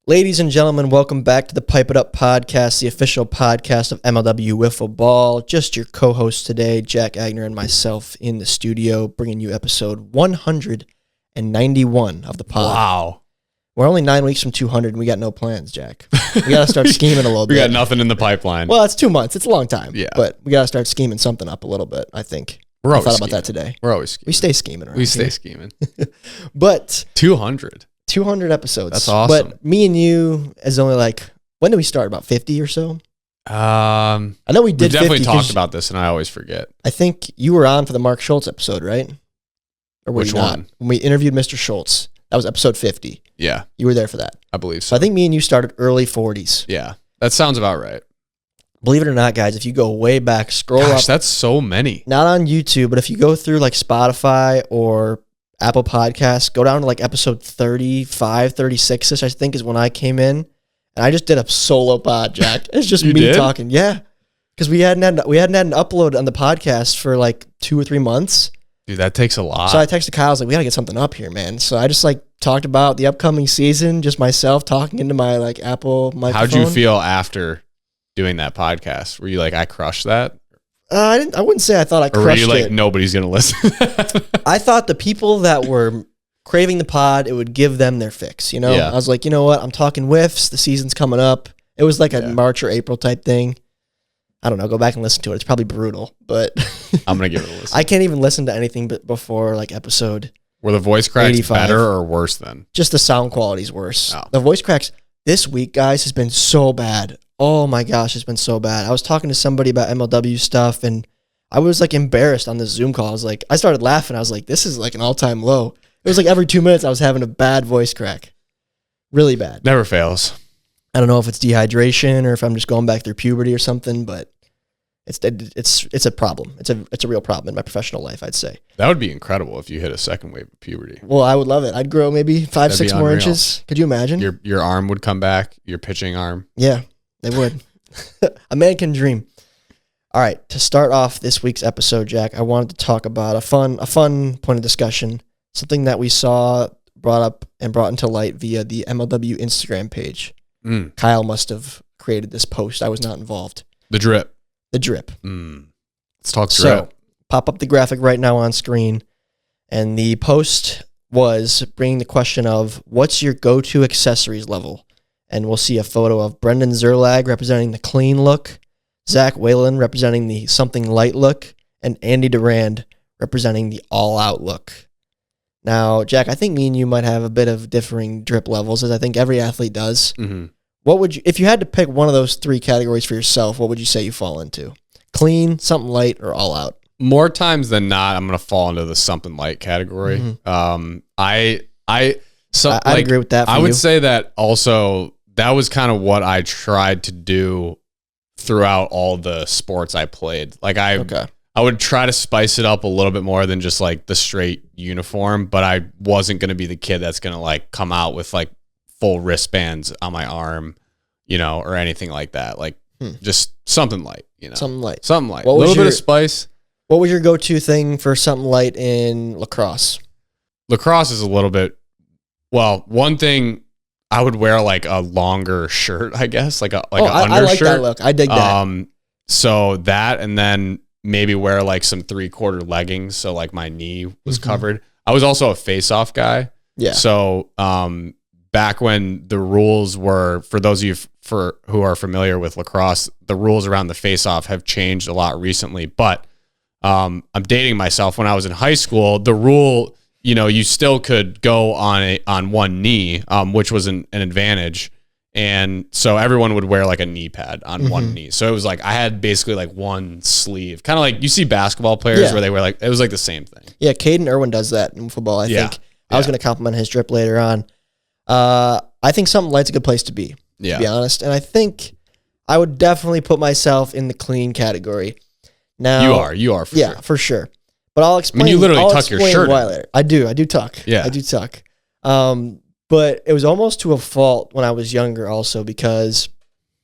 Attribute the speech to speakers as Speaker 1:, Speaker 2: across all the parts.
Speaker 1: Ladies and gentlemen, welcome back to the Pipe It Up podcast, the official podcast of MLW Wiffle Ball. Just your co-host today, Jack Aigner, and myself in the studio, bringing you episode 191 of the pod.
Speaker 2: Wow.
Speaker 1: We're only 9 weeks from 200, and we got no plans, Jack. We got to start scheming a little bit.
Speaker 2: We got nothing in the pipeline.
Speaker 1: Well, it's 2 months. It's a long time.
Speaker 2: Yeah.
Speaker 1: But we got to start scheming something up a little bit, I think.
Speaker 2: I thought
Speaker 1: about that today.
Speaker 2: We're always scheming.
Speaker 1: We stay scheming around
Speaker 2: We stay
Speaker 1: here.
Speaker 2: scheming.
Speaker 1: But
Speaker 2: 200.
Speaker 1: 200 episodes.
Speaker 2: That's awesome.
Speaker 1: But me and you is only like, when did we start? About 50 or so?
Speaker 2: I
Speaker 1: know we did.
Speaker 2: We definitely
Speaker 1: 50
Speaker 2: talked about this, and I always forget.
Speaker 1: I think you were on for the Mark Schultz episode, right? Or were
Speaker 2: Which
Speaker 1: you not?
Speaker 2: one?
Speaker 1: When we interviewed Mr. Schultz. That was episode 50.
Speaker 2: Yeah.
Speaker 1: You were there for that.
Speaker 2: I believe
Speaker 1: So
Speaker 2: so.
Speaker 1: I think me and you started early 40s.
Speaker 2: Yeah. That sounds about right.
Speaker 1: Believe it or not, guys, if you go way back, scroll
Speaker 2: Gosh,
Speaker 1: up.
Speaker 2: that's so many.
Speaker 1: Not on YouTube, but if you go through like Spotify or Apple Podcasts, go down to like episode 35, 36-ish, I think is when I came in. And I just did a solo pod, Jack. It's just
Speaker 2: You
Speaker 1: me
Speaker 2: did?
Speaker 1: talking. Yeah. Because we hadn't had an upload on the podcast for like 2 or 3 months.
Speaker 2: Dude, that takes a lot.
Speaker 1: So I texted Kyle, I was like, we gotta get something up here, man. So I just like talked about the upcoming season, just myself talking into my like Apple microphone.
Speaker 2: How'd you feel after doing that podcast? Were you like, I crushed that?
Speaker 1: I wouldn't say I thought I
Speaker 2: Or were
Speaker 1: crushed
Speaker 2: you like,
Speaker 1: it.
Speaker 2: nobody's going to listen?
Speaker 1: I thought the people that were craving the pod, it would give them their fix, you know?
Speaker 2: Yeah.
Speaker 1: I was like, you know what? I'm talking Wiffs. The season's coming up. It was like a March or April type thing. I don't know. Go back and listen to it. It's probably brutal, but
Speaker 2: I'm going to give it a listen.
Speaker 1: I can't even listen to anything before like episode.
Speaker 2: Were the voice cracks
Speaker 1: 85.
Speaker 2: better or worse then?
Speaker 1: Just the sound quality's worse.
Speaker 2: Oh.
Speaker 1: The voice cracks this week, guys, has been so bad. Oh my gosh, it's been so bad. I was talking to somebody about MLW stuff, and I was like embarrassed on this Zoom call. I started laughing. I was like, this is like an all-time low. It was like every 2 minutes I was having a bad voice crack. Really bad.
Speaker 2: Never fails.
Speaker 1: I don't know if it's dehydration or if I'm just going back through puberty or something, but it's a problem. It's a real problem in my professional life, I'd say.
Speaker 2: That would be incredible if you hit a second wave of puberty.
Speaker 1: Well, I would love it. I'd grow maybe 5,
Speaker 2: That'd
Speaker 1: 6
Speaker 2: be
Speaker 1: more
Speaker 2: unreal.
Speaker 1: inches. Could you imagine?
Speaker 2: Your arm would come back, your pitching arm.
Speaker 1: Yeah, they would. A man can dream. All right, to start off this week's episode, Jack, I wanted to talk about a fun point of discussion, something that we saw brought up and brought into light via the MLW Instagram page. Kyle must have created this post. I was not involved.
Speaker 2: The drip.
Speaker 1: The drip.
Speaker 2: Let's talk drip.
Speaker 1: So, pop up the graphic right now on screen, and the post was bringing the question of, what's your go-to accessories level? And we'll see a photo of Brendan Zerlag representing the clean look, Zach Whalen representing the something light look, and Andy Durand representing the all-out look. Now, Jack, I think me and you might have a bit of differing drip levels, as I think every athlete does.
Speaker 2: Mm-hmm.
Speaker 1: What would you, if you had to pick one of those 3 categories for yourself, what would you say you fall into? Clean, something light, or all out?
Speaker 2: More times than not, I'm going to fall into the something light category.
Speaker 1: Mm-hmm.
Speaker 2: I
Speaker 1: agree with that for
Speaker 2: I would
Speaker 1: you.
Speaker 2: say that also, that was kind of what I tried to do throughout all the sports I played. Like I would try to spice it up a little bit more than just like the straight uniform, but I wasn't going to be the kid that's going to like come out with like full wristbands on my arm, you know, or anything like that. Like just something light, you know,
Speaker 1: Something light.
Speaker 2: something light, a
Speaker 1: What was
Speaker 2: little bit
Speaker 1: your-
Speaker 2: of spice.
Speaker 1: What was your go-to thing for something light in lacrosse?
Speaker 2: Lacrosse is a little bit, well, one thing I would wear like a longer shirt, I guess, like an undershirt.
Speaker 1: I like that look. I dig that.
Speaker 2: So that, and then maybe wear like some 3/4 leggings, so like my knee was covered. I was also a face-off guy.
Speaker 1: Yeah.
Speaker 2: So back when the rules were, for those of you who are familiar with lacrosse, the rules around the face-off have changed a lot recently. But I'm dating myself. When I was in high school, the rule, you know, you still could go on one knee, which was an advantage. And so everyone would wear like a knee pad on one knee. So it was like I had basically like one sleeve, kind of like you see basketball players where they wear like, it was like the same thing.
Speaker 1: Yeah, Caden Irwin does that in football, I think. I was going to compliment his drip later on. I think something light's a good place to be honest. And I think I would definitely put myself in the clean category. Now
Speaker 2: You are for
Speaker 1: sure.
Speaker 2: sure.
Speaker 1: For sure. But I'll explain.
Speaker 2: I mean, you literally tuck your shirt
Speaker 1: why
Speaker 2: in.
Speaker 1: later. I do tuck.
Speaker 2: Yeah.
Speaker 1: I do tuck. But it was almost to a fault when I was younger also because,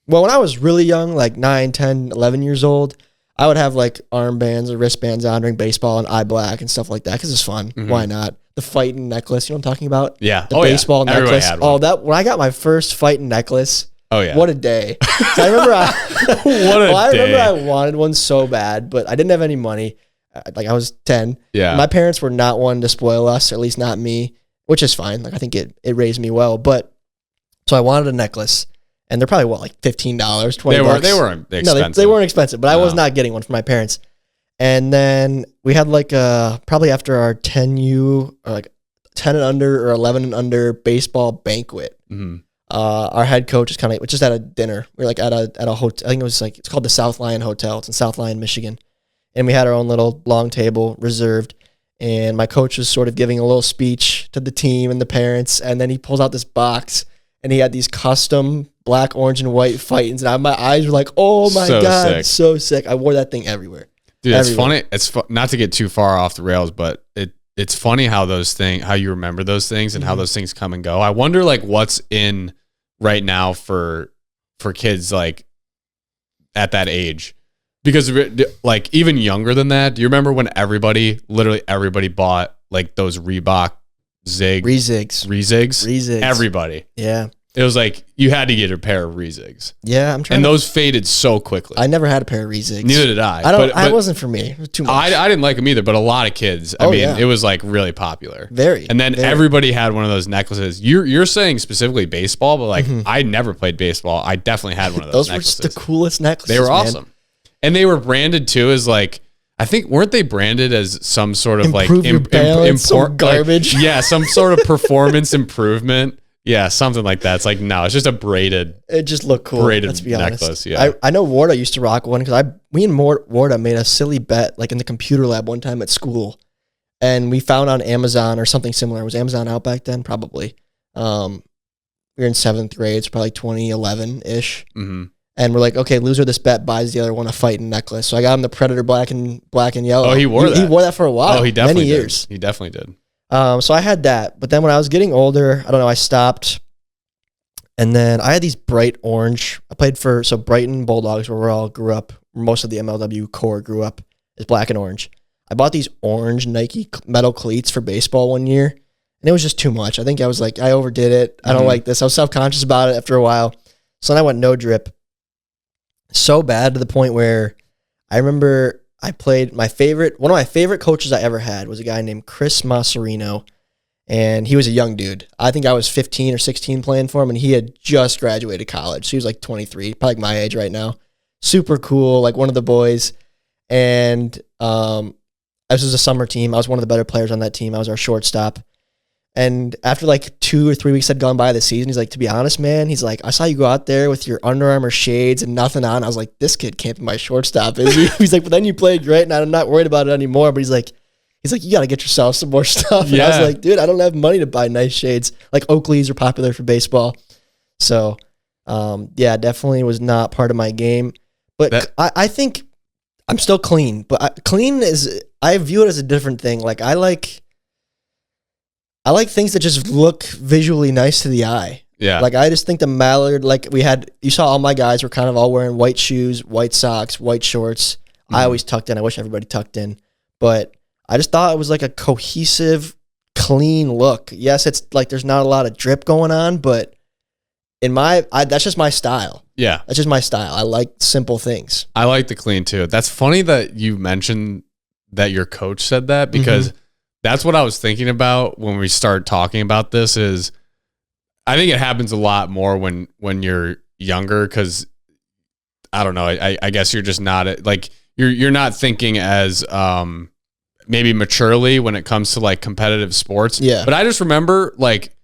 Speaker 1: well, when I was really young, like 9, 10, 11 years old, I would have like armbands or wristbands on during baseball and eye black and stuff like that because it's fun. Why not? The fighting necklace, you know what I'm talking about?
Speaker 2: Yeah.
Speaker 1: The baseball
Speaker 2: Everybody
Speaker 1: necklace.
Speaker 2: had one.
Speaker 1: When I got my first fighting necklace,
Speaker 2: Oh yeah.
Speaker 1: what a day. So I remember I remember I wanted one so bad, but I didn't have any money. Like I was 10.
Speaker 2: Yeah.
Speaker 1: My parents were not one to spoil us, or at least not me, which is fine. Like I think it raised me well. But so I wanted a necklace. And they're probably like $15, $20.
Speaker 2: They weren't expensive.
Speaker 1: No, they weren't expensive, but I was not getting one from my parents. And then we had like probably after our 10U or like 10 and under or 11 and under baseball banquet. Our head coach is just at a dinner. We were like at a hotel. I think it's called the South Lion Hotel. It's in South Lion, Michigan. And we had our own little long table reserved. And my coach was sort of giving a little speech to the team and the parents. And then he pulls out this box and he had these custom black, orange, and white fightings. And my eyes were like, oh my God, sick. So sick. I wore that thing everywhere.
Speaker 2: Dude, it's funny. It's not to get too far off the rails, but it's funny how how you remember those things and how those things come and go. I wonder like what's in right now for kids like at that age, because like even younger than that, do you remember when literally everybody bought like those Reebok Rezigs? Everybody.
Speaker 1: Yeah.
Speaker 2: It was like you had to get a pair of Rezigs.
Speaker 1: Yeah, I'm trying.
Speaker 2: And those faded so quickly.
Speaker 1: I never had a pair of Rezigs.
Speaker 2: Neither did I.
Speaker 1: It wasn't for me. It was too much.
Speaker 2: I didn't like them either, but a lot of kids. It was like really popular.
Speaker 1: And
Speaker 2: then everybody had one of those necklaces. You're saying specifically baseball, but like I never played baseball. I definitely had one of those necklaces.
Speaker 1: Those were the coolest necklaces.
Speaker 2: They were awesome. And they were branded too as like, I think, weren't they branded as some sort of like
Speaker 1: garbage?
Speaker 2: Yeah, some sort of performance improvement. Yeah, something like that. It's like, no, it's just a braided.
Speaker 1: It just looked cool.
Speaker 2: Braided
Speaker 1: let's be honest.
Speaker 2: necklace. Yeah,
Speaker 1: I know Warda used to rock one because we and Warda made a silly bet like in the computer lab one time at school, and we found on Amazon or something similar. Was Amazon out back then? Probably. We were in 7th grade, so probably 2011 ish. And we're like, okay, loser this bet buys the other one a fighting necklace. So I got him the Predator black and yellow.
Speaker 2: Oh, he wore that.
Speaker 1: He wore that for a while.
Speaker 2: Oh, he definitely
Speaker 1: many
Speaker 2: did.
Speaker 1: years.
Speaker 2: He definitely did.
Speaker 1: So I had that, but then when I was getting older, I don't know, I stopped. And then I had these bright orange. I played for Brighton Bulldogs, where we all grew up. Most of the MLW core grew up is black and orange. I bought these orange Nike metal cleats for baseball one year, and it was just too much. I think I was like, I overdid it. I don't like this. I was self-conscious about it after a while. So then I went no drip. So bad to the point where I remember I played one of my favorite coaches I ever had was a guy named Chris Masserino, and he was a young dude. I think I was 15 or 16 playing for him, and he had just graduated college. So he was like 23, probably like my age right now. Super cool, like one of the boys. And this was a summer team. I was one of the better players on that team. I was our shortstop. And after like 2 or 3 weeks had gone by the season, he's like, to be honest, man, he's like, I saw you go out there with your Under Armour shades and nothing on. I was like, this kid can't be my shortstop, is he? He's like, but then you played great, and I'm not worried about it anymore. But he's like, you got to get yourself some more stuff. And I was like, dude, I don't have money to buy nice shades. Like Oakleys are popular for baseball. So, definitely was not part of my game. But I think I'm still clean. But I view it as a different thing. Like I like things that just look visually nice to the eye.
Speaker 2: Yeah.
Speaker 1: Like I just think the Mallard, like you saw all my guys were kind of all wearing white shoes, white socks, white shorts. I always tucked in. I wish everybody tucked in. But I just thought it was like a cohesive, clean look. Yes, it's like there's not a lot of drip going on, but that's just my style.
Speaker 2: Yeah.
Speaker 1: That's just my style. I like simple things.
Speaker 2: I like the clean too. That's funny that you mentioned that your coach said that, because that's what I was thinking about when we started talking about this. Is I think it happens a lot more when you're younger, because I don't know. I guess you're just not like you're not thinking as maybe maturely when it comes to like competitive sports.
Speaker 1: Yeah.
Speaker 2: But I just remember like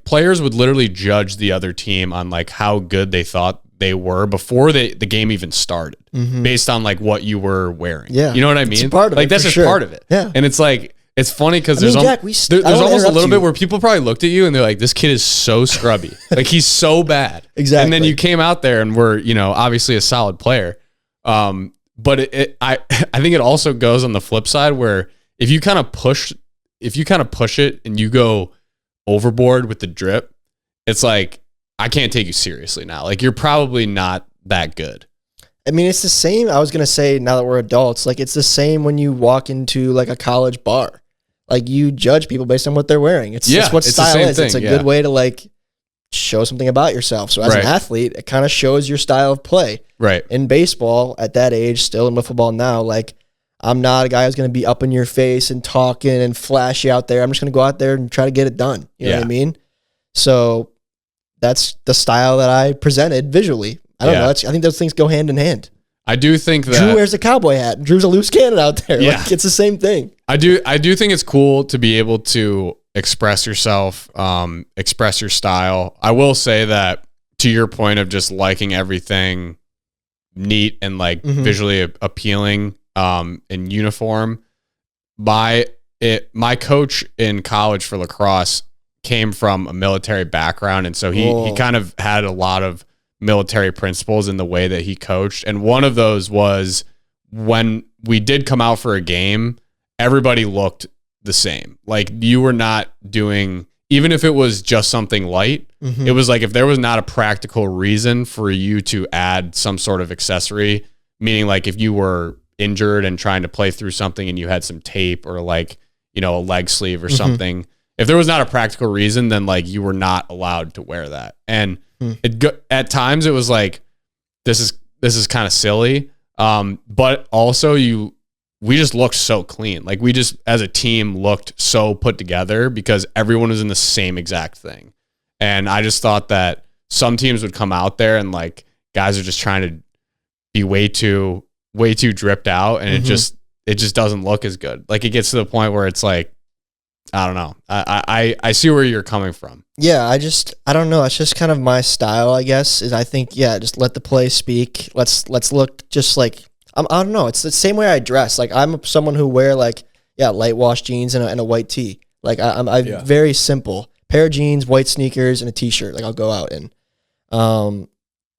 Speaker 2: players would literally judge the other team on like how good they thought they were before the game even started, based on like what you were wearing.
Speaker 1: Yeah.
Speaker 2: You know what I mean?
Speaker 1: It's part of
Speaker 2: like
Speaker 1: it,
Speaker 2: that's just
Speaker 1: sure.
Speaker 2: part of it.
Speaker 1: Yeah.
Speaker 2: And it's like, it's funny because
Speaker 1: there's
Speaker 2: almost a little
Speaker 1: you.
Speaker 2: bit where people probably looked at you and they're like, this kid is so scrubby. Like he's so bad.
Speaker 1: Exactly.
Speaker 2: And then you came out there and were, obviously a solid player. But I think it also goes on the flip side where if you kind of push it and you go overboard with the drip, it's like, I can't take you seriously now. Like you're probably not that good.
Speaker 1: I mean, it's the same. I was going to say, now that we're adults, like, it's the same when you walk into like a college bar. Like, you judge people based on what they're wearing. It's just what style is. It's a good way to like show something about yourself. So as an athlete, it kind of shows your style of play.
Speaker 2: Right.
Speaker 1: In baseball, at that age, still in wiffle ball now, like, I'm not a guy who's going to be up in your face and talking and flashy out there. I'm just going to go out there and try to get it done. You know what I mean? So that's the style that I presented visually. I don't know. I think those things go hand in hand.
Speaker 2: I do think that
Speaker 1: Drew wears a cowboy hat. Drew's a loose cannon out there. Yeah. Like, it's the same thing.
Speaker 2: I do think it's cool to be able to express yourself, express your style. I will say that, to your point of just liking everything neat and like visually appealing, in uniform, my coach in college for lacrosse came from a military background, and so he kind of had a lot of military principles in the way that he coached. And one of those was, when we did come out for a game, everybody looked the same. Like, you were not doing, even if it was just something light, it was like, if there was not a practical reason for you to add some sort of accessory, meaning like if you were injured and trying to play through something and you had some tape or like, you know, a leg sleeve or something, if there was not a practical reason, then like you were not allowed to wear that. And at times it was like, this is kind of silly. But also we just looked so clean. Like, we just, as a team, looked so put together because everyone was in the same exact thing. And I just thought that some teams would come out there and like, guys are just trying to be way too dripped out. And it just doesn't look as good. Like, it gets to the point where it's like, I don't know. I see where you're coming from.
Speaker 1: Yeah, I don't know. It's just kind of my style, I guess, is I think, just let the play speak. Let's look just like, I don't know. It's the same way I dress. Like, I'm someone who wear like, light wash jeans and a white tee. Like, I'm very simple. Pair of jeans, white sneakers, and a t-shirt. Like, I'll go out in.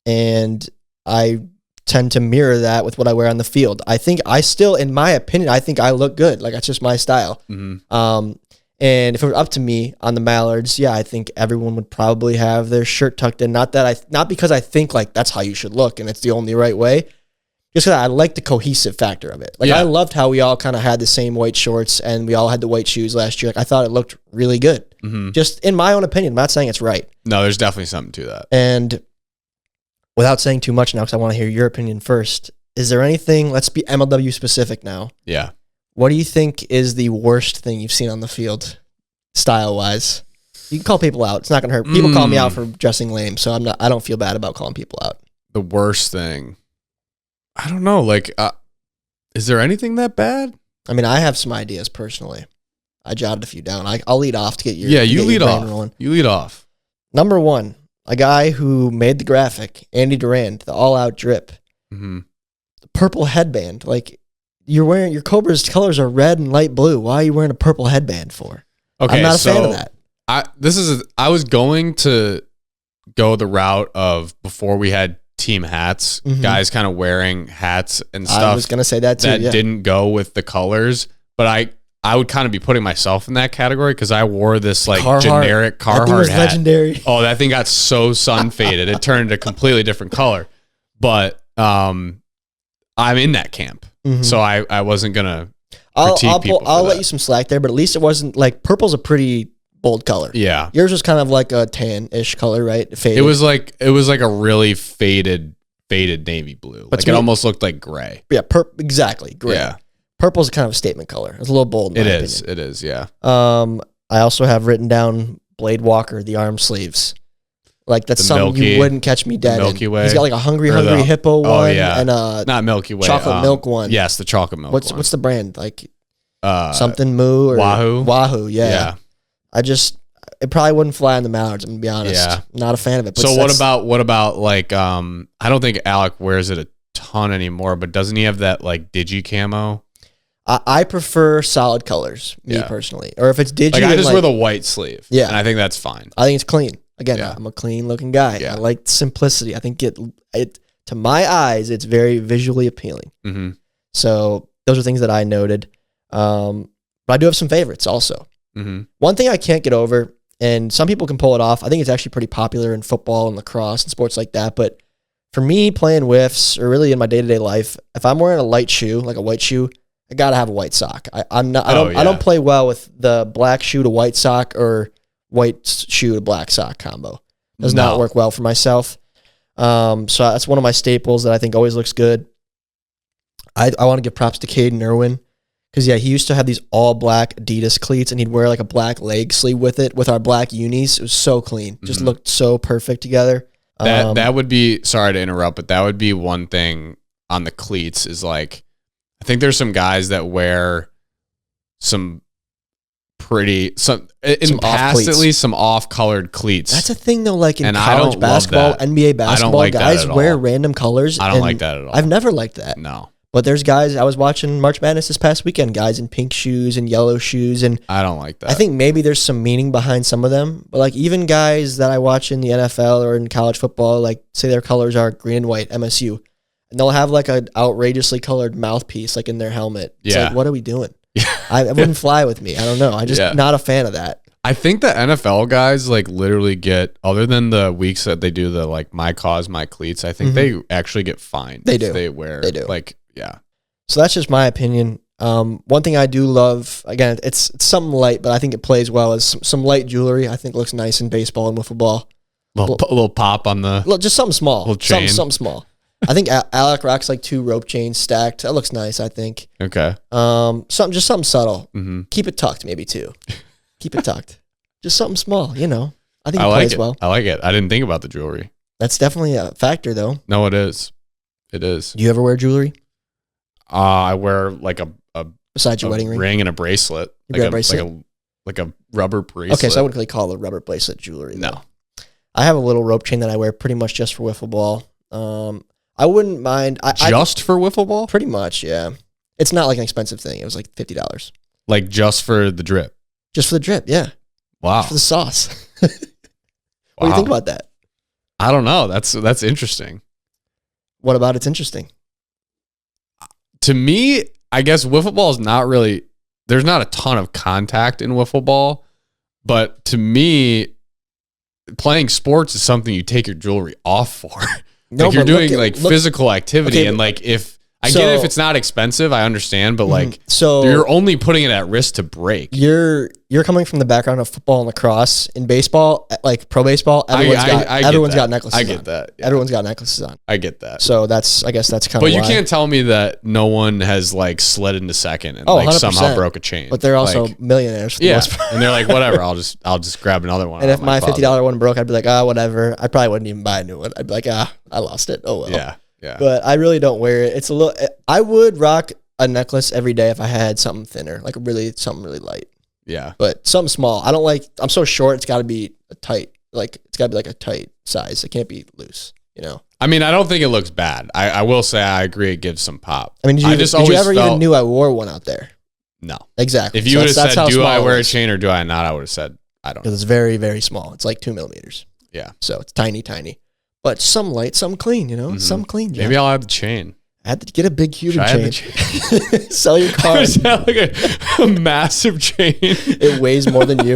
Speaker 1: And I tend to mirror that with what I wear on the field. I think I still, in my opinion, I think I look good. Like, that's just my style. And if it were up to me on the Mallards, I think everyone would probably have their shirt tucked in. Not because I think like that's how you should look and it's the only right way. Just because I like the cohesive factor of it. Like, I loved how we all kind of had the same white shorts and we all had the white shoes last year. Like, I thought it looked really good. Just in my own opinion. I'm not saying it's right.
Speaker 2: No, there's definitely something to that.
Speaker 1: And without saying too much now, because I want to hear your opinion first, is there anything, let's be MLW specific now.
Speaker 2: Yeah.
Speaker 1: What do you think is the worst thing you've seen on the field, style-wise? You can call people out. It's not going to hurt. People call me out for dressing lame, so I don't feel bad about calling people out.
Speaker 2: The worst thing? I don't know. Like, is there anything that bad?
Speaker 1: I mean, I have some ideas personally. I jotted a few down. I'll lead off to get your
Speaker 2: you lead off. Rolling. You lead off.
Speaker 1: Number one, a guy who made the graphic, Andy Durand, the all-out drip, the purple headband, like. You're wearing, your Cobra's colors are red and light blue. Why are you wearing a purple headband for? Okay, I'm not a fan of that.
Speaker 2: I was going to go the route of, before we had team hats, guys kind of wearing hats and stuff.
Speaker 1: I was going to say that too.
Speaker 2: That didn't go with the colors, but I would kind of be putting myself in that category because I wore this like generic Carhartt hat.
Speaker 1: Legendary.
Speaker 2: Oh, that thing got so sun faded. It turned a completely different color. But I'm in that camp. So I wasn't gonna critique people.
Speaker 1: I'll let you some slack there, but at least it wasn't like, purple's a pretty bold color.
Speaker 2: Yeah,
Speaker 1: yours was kind of like a tan-ish color, right? Faded.
Speaker 2: It was like a really faded navy blue. But like, it almost looked like gray.
Speaker 1: Yeah, exactly gray. Yeah, purple's kind of a statement color. It's a little bold. It
Speaker 2: is. Yeah.
Speaker 1: I also have written down Blade Walker, the arm sleeves. Like, that's something you wouldn't catch me dead
Speaker 2: Milky
Speaker 1: in.
Speaker 2: Way.
Speaker 1: He's got like a Hungry Hippo one and
Speaker 2: not Milky Way.
Speaker 1: Chocolate milk one.
Speaker 2: Yes, the chocolate milk
Speaker 1: one. What's the brand? Like something Moo or
Speaker 2: Wahoo?
Speaker 1: Wahoo, yeah. It probably wouldn't fly on the Mallards, I'm gonna be honest. Yeah. Not a fan of it.
Speaker 2: But so what about like I don't think Alec wears it a ton anymore, but doesn't he have that like digi camo?
Speaker 1: I prefer solid colors, me personally. Or if it's digi,
Speaker 2: like, I just wear the white sleeve. Yeah. And I think that's fine.
Speaker 1: I think it's clean. Again, I'm a clean looking guy. Yeah. I like simplicity. I think it to my eyes, it's very visually appealing. So those are things that I noted. But I do have some favorites also. One thing I can't get over, and some people can pull it off, I think it's actually pretty popular in football and lacrosse and sports like that, but for me playing Wiffs or really in my day-to-day life, if I'm wearing a light shoe, like a white shoe, I gotta have a white sock. I don't play well with the black shoe to white sock or white shoe to black sock combo. Does not work well for myself. So that's one of my staples that I think always looks good. I want to give props to Caden Irwin because, he used to have these all black Adidas cleats and he'd wear like a black leg sleeve with it with our black unis. It was so clean. Just looked so perfect together.
Speaker 2: That would be, sorry to interrupt, but that would be one thing on the cleats is like, I think there's some guys that wear some in the past at least some off-colored cleats.
Speaker 1: That's a thing though, like in college basketball, NBA basketball, guys wear random colors.
Speaker 2: I don't like that at all.
Speaker 1: I've never liked that.
Speaker 2: No.
Speaker 1: But there's guys, I was watching March Madness this past weekend, guys in pink shoes and yellow shoes, and
Speaker 2: I don't like that.
Speaker 1: I think maybe there's some meaning behind some of them, but like even guys that I watch in the NFL or in college football, like say their colors are green and white, MSU, and they'll have like an outrageously colored mouthpiece like in their helmet. It's like, what are we doing? It wouldn't fly with me. I don't know. I'm just not a fan of that.
Speaker 2: I think the NFL guys like literally get, other than the weeks that they do the like my cause, my cleats, I think they actually get fined.
Speaker 1: They do.
Speaker 2: They wear.
Speaker 1: They do.
Speaker 2: Like, yeah.
Speaker 1: So that's just my opinion. One thing I do love, again, it's something light, but I think it plays well, is some light jewelry. I think looks nice in baseball and wiffle ball.
Speaker 2: A little pop on the...
Speaker 1: Just something small.
Speaker 2: Little chain.
Speaker 1: Something small. I think Alec rocks like 2 rope chains stacked. That looks nice, I think.
Speaker 2: Okay.
Speaker 1: Something subtle.
Speaker 2: Mm-hmm.
Speaker 1: Keep it tucked, maybe too. Keep it tucked. Just something small, I think it
Speaker 2: like
Speaker 1: plays
Speaker 2: it.
Speaker 1: well.
Speaker 2: I like it. I didn't think about the jewelry.
Speaker 1: That's definitely a factor, though.
Speaker 2: No, it is. It is.
Speaker 1: Do you ever wear jewelry?
Speaker 2: I wear like a
Speaker 1: besides your wedding ring
Speaker 2: and a bracelet.
Speaker 1: You wear a bracelet?
Speaker 2: Like a rubber bracelet.
Speaker 1: Okay, so I wouldn't really call it a rubber bracelet jewelry.
Speaker 2: No.
Speaker 1: Though. I have a little rope chain that I wear pretty much just for wiffle ball. I wouldn't mind.
Speaker 2: Just for wiffle ball?
Speaker 1: Pretty much, yeah. It's not like an expensive thing. It was like $50.
Speaker 2: Like just for the drip?
Speaker 1: Just for the drip, yeah.
Speaker 2: Wow.
Speaker 1: Just for the sauce. What do you think about that?
Speaker 2: I don't know. That's interesting.
Speaker 1: What about it's interesting?
Speaker 2: To me, I guess wiffle ball is not really, there's not a ton of contact in wiffle ball, but to me, playing sports is something you take your jewelry off for. Like you're doing physical activity, and like I get it if it's not expensive, I understand, but like so you're only putting it at risk to break.
Speaker 1: You're coming from the background of football and lacrosse. In baseball, like pro baseball, everyone's got necklaces on.
Speaker 2: I get that. Yeah.
Speaker 1: Everyone's got necklaces on.
Speaker 2: I get that.
Speaker 1: So I guess that's kind of.
Speaker 2: But you can't tell me that no one has like slid into second and like
Speaker 1: 100%.
Speaker 2: somehow broke a chain.
Speaker 1: But they're also millionaires. For the most part.
Speaker 2: And they're like, whatever, I'll just grab another one.
Speaker 1: And if my $50 one broke, I'd be like, whatever. I probably wouldn't even buy a new one. I'd be like, I lost it. Oh well.
Speaker 2: Yeah. Yeah.
Speaker 1: But I really don't wear it. It's a little. I would rock a necklace every day if I had something thinner, like something really light.
Speaker 2: Yeah.
Speaker 1: But something small. I don't like. I'm so short. It's got to be a tight. Like it's got to be like a tight size. It can't be loose.
Speaker 2: I mean, I don't think it looks bad. I will say I agree. It gives some pop.
Speaker 1: I mean, did you ever even knew I wore one out there?
Speaker 2: No.
Speaker 1: Exactly.
Speaker 2: If you would have said, "Do I wear a chain or do I not?" I would have said, "I don't."
Speaker 1: Because it's very, very small. It's like 2 millimeters.
Speaker 2: Yeah.
Speaker 1: So it's tiny, tiny. But some light, some clean, some clean. Jack.
Speaker 2: Maybe I'll add the chain.
Speaker 1: I had to get a big Cuban chain. Sell your car.
Speaker 2: Is that like a massive chain?
Speaker 1: It weighs more than you.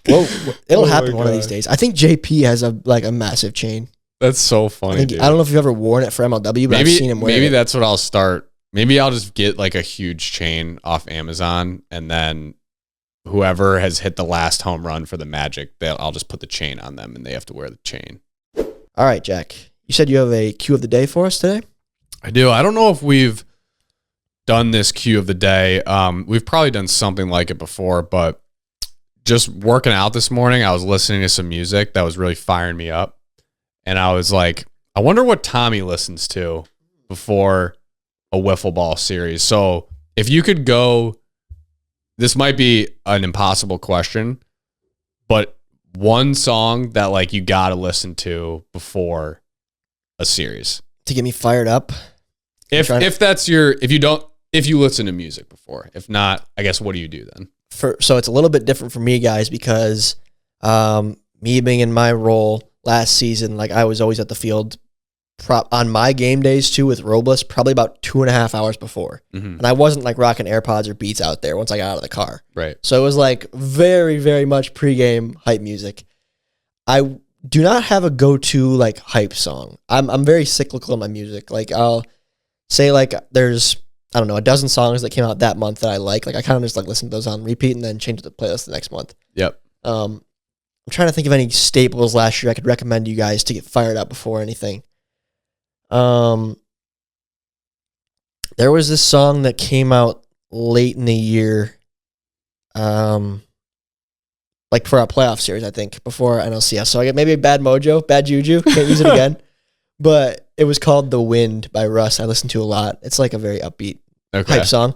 Speaker 1: Well, it'll happen one of these days. I think JP has a massive chain.
Speaker 2: That's so funny.
Speaker 1: I don't know if you've ever worn it for MLW, but I've seen him wear it.
Speaker 2: Maybe that's what I'll start. Maybe I'll just get like a huge chain off Amazon, and then whoever has hit the last home run for the Magic, I'll just put the chain on them, and they have to wear the chain.
Speaker 1: All right, Jack. You said you have a cue of the day for us today?
Speaker 2: I do. I don't know if we've done this cue of the day. We've probably done something like it before, but just working out this morning, I was listening to some music that was really firing me up. And I was like, I wonder what Tommy listens to before a wiffle ball series. So if you could go, this might be an impossible question, but one song that like you got to listen to before a series
Speaker 1: to get me fired up.
Speaker 2: If you listen to music before, if not, I guess what do you do then?
Speaker 1: So it's a little bit different for me, guys, because me being in my role last season, like I was always at the field on my game days too with Robles, probably about 2.5 hours before. Mm-hmm. And I wasn't like rocking AirPods or Beats out there once I got out of the car.
Speaker 2: Right.
Speaker 1: So it was like very, very much pregame hype music. I do not have a go-to like hype song. I'm very cyclical in my music. Like I'll say like there's, I don't know, a dozen songs that came out that month that I like. Like I kind of just like listen to those on repeat and then change the playlist the next month.
Speaker 2: Yep.
Speaker 1: I'm trying to think of any staples last year I could recommend you guys to get fired up before anything. There was this song that came out late in the year, like for our playoff series, I think, before NLCS. So I get maybe a bad mojo, bad juju. Can't use it again. But it was called "The Wind" by Russ. I listen to a lot. It's like a very upbeat hype song.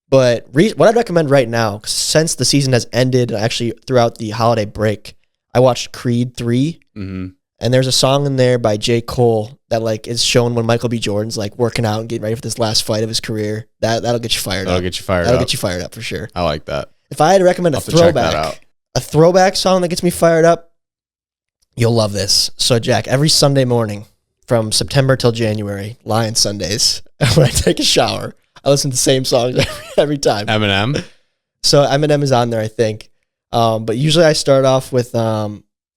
Speaker 1: But what I'd recommend right now, since the season has ended, actually throughout the holiday break, I watched Creed 3.
Speaker 2: Mm-hmm.
Speaker 1: And there's a song in there by J. Cole that like is shown when Michael B. Jordan's like working out and getting ready for this last fight of his career. That'll get you fired up. That'll get you fired up for sure.
Speaker 2: I like that.
Speaker 1: If I had to recommend a throwback song that gets me fired up, you'll love this. So Jack, every Sunday morning from September till January, Lion Sundays, when I take a shower, I listen to the same songs every time.
Speaker 2: Eminem.
Speaker 1: So Eminem is on there, I think. But usually I start off with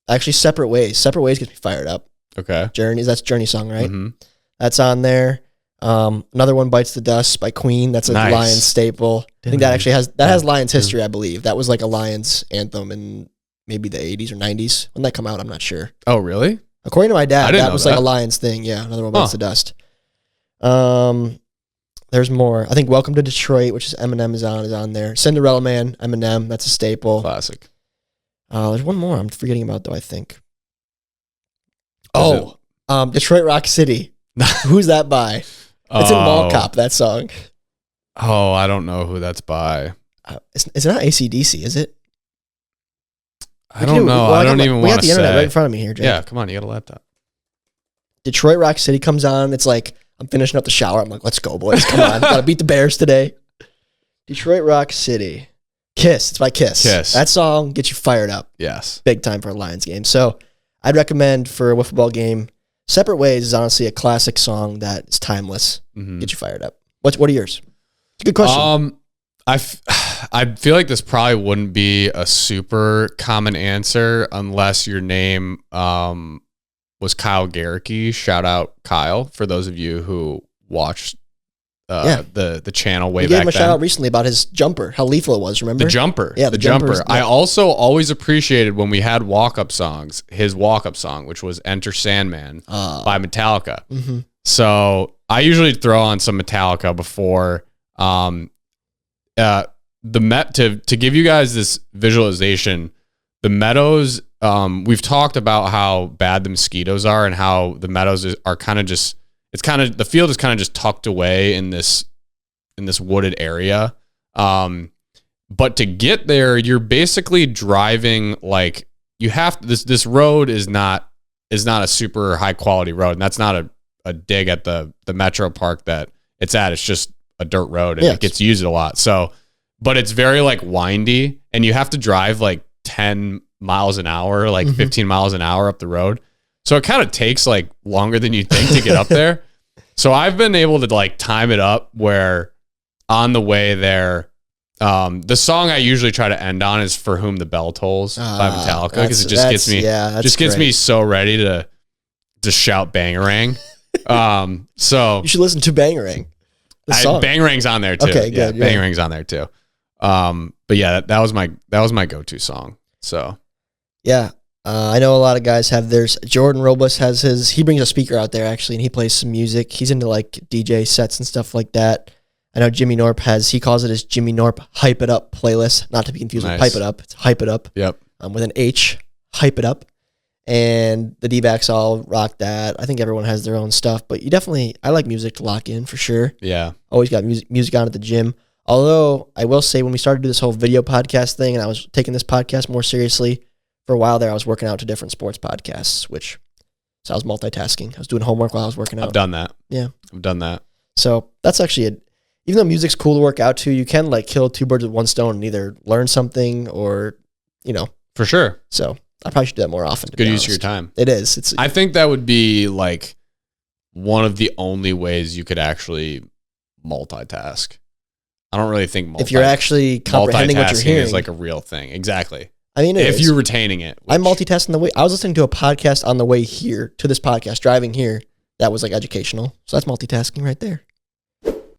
Speaker 1: actually Separate Ways. Separate Ways gets me fired up.
Speaker 2: Okay.
Speaker 1: That's Journey song, right?
Speaker 2: Mm-hmm.
Speaker 1: That's on there. Another one, Bites the Dust by Queen. That's a Lions staple. I think that actually has Lions history, I believe. That was like a Lions anthem in maybe the 80s or 90s. When that come out, I'm not sure.
Speaker 2: Oh, really?
Speaker 1: According to my dad, that was like a Lions thing. Yeah, another one, Bites the Dust. There's more. I think Welcome to Detroit, which is Eminem is on there. Cinderella Man, Eminem, that's a staple.
Speaker 2: Classic.
Speaker 1: There's one more I'm forgetting about though, I think. Detroit Rock City. Who's that by? It's in Mall Cop, that song.
Speaker 2: Oh, I don't know who that's by.
Speaker 1: It's not AC/DC, is it?
Speaker 2: I don't know. I don't even want to say.
Speaker 1: We got the internet right in front of me here, Jake.
Speaker 2: Yeah, come on. You got a laptop.
Speaker 1: Detroit Rock City comes on. It's like, I'm finishing up the shower. I'm like, let's go, boys. Come on. Gotta beat the Bears today. Detroit Rock City. Kiss. It's by Kiss. That song gets you fired up.
Speaker 2: Yes.
Speaker 1: Big time for a Lions game. So I'd recommend for a wiffle ball game, Separate Ways is honestly a classic song that is timeless.
Speaker 2: Mm-hmm.
Speaker 1: Get you fired up. What are yours? It's a good question.
Speaker 2: I feel like this probably wouldn't be a super common answer unless your name was Kyle Garricky. Shout out Kyle for those of you who watched the channel way back then.
Speaker 1: Gave him a shout out recently about his jumper, how lethal it was, remember?
Speaker 2: The jumper.
Speaker 1: Yeah,
Speaker 2: the jumper. I also always appreciated when we had walk-up songs, his walk-up song, which was Enter Sandman by Metallica.
Speaker 1: Mm-hmm.
Speaker 2: So I usually throw on some Metallica before to give you guys this visualization. The meadows, we've talked about how bad the mosquitoes are and how the meadows are kind of just, the field is kind of just tucked away in this wooded area. But to get there, you're basically driving like you have to, this road is not a super high quality road. And that's not a dig at the metro park that it's at. It's just a dirt road and it gets used a lot. So, but it's very like windy and you have to drive like 10 miles an hour, like 15 miles an hour up the road. So it kind of takes like longer than you think to get up there. So I've been able to like time it up where on the way there, the song I usually try to end on is For Whom the Bell Tolls by Metallica because it just gets me so ready to just shout Bangarang. So
Speaker 1: you should listen to Bangarang.
Speaker 2: Bangarang's on there too.
Speaker 1: Okay, good.
Speaker 2: Yeah, Bangarang's on there too. But yeah, that was my go-to song. So
Speaker 1: yeah, I know a lot of guys have theirs. Jordan Robles has his. He brings a speaker out there actually, and he plays some music. He's into like DJ sets and stuff like that. I know Jimmy Norp he calls it his Jimmy Norp Hype It Up playlist, not to be confused with Pipe It Up. It's Hype It Up.
Speaker 2: Yep.
Speaker 1: With an H, Hype It Up. And the D-backs all rock that. I think everyone has their own stuff, but I like music to lock in for sure.
Speaker 2: Yeah.
Speaker 1: Always got music on at the gym. Although I will say when we started to do this whole video podcast thing and I was taking this podcast more seriously, for a while there I was working out to different sports podcasts, so I was multitasking. I was doing homework while I was working out.
Speaker 2: I've done that.
Speaker 1: Yeah.
Speaker 2: I've done that.
Speaker 1: So that's actually even though music's cool to work out to, you can like kill two birds with one stone and either learn something or,
Speaker 2: For sure.
Speaker 1: So I probably should do that more often.
Speaker 2: Good use of your time.
Speaker 1: It is.
Speaker 2: I think that would be like one of the only ways you could actually multitask. I don't really think
Speaker 1: if you're actually comprehending what you're hearing
Speaker 2: is like a real thing. Exactly.
Speaker 1: I mean,
Speaker 2: if you're retaining it.
Speaker 1: I'm multitasking the way I was listening to a podcast on the way here to this podcast, driving here. That was like educational. So that's multitasking right there.